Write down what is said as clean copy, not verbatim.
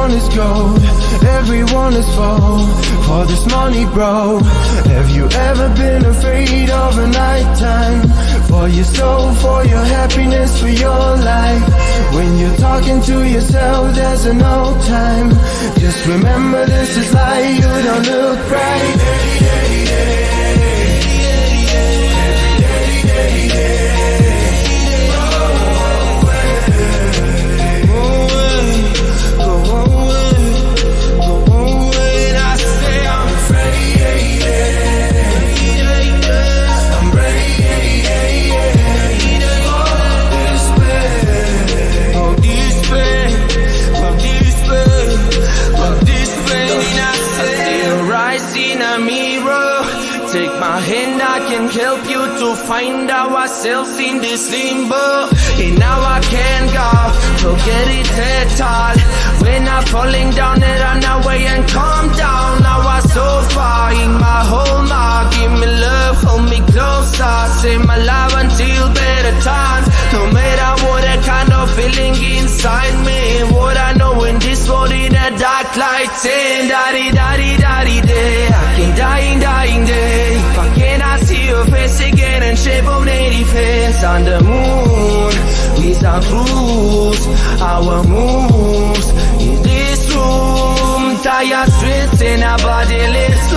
Everyone is gold, everyone is fall for this money, bro. Have you ever been afraid of a nighttime? For your soul, for your happiness, for your life. When you're talking to yourself, there's no time. Just remember this is life, you don't look right. Take my hand, I can help you to find ourselves in this limbo. And now I can't go, forget it at all. When I'm falling down, I run away and calm down. Now I'm so far in my home, give me love, hold me closer. Save my life until better times. No matter what kind of feeling inside me, what I know in this world in a dark light, saying daddy, daddy, daddy, day. I can dying day. If I cannot see your face again and shape of native face on the moon, we don't cruise our moves in this room. Tired streets in our body lives.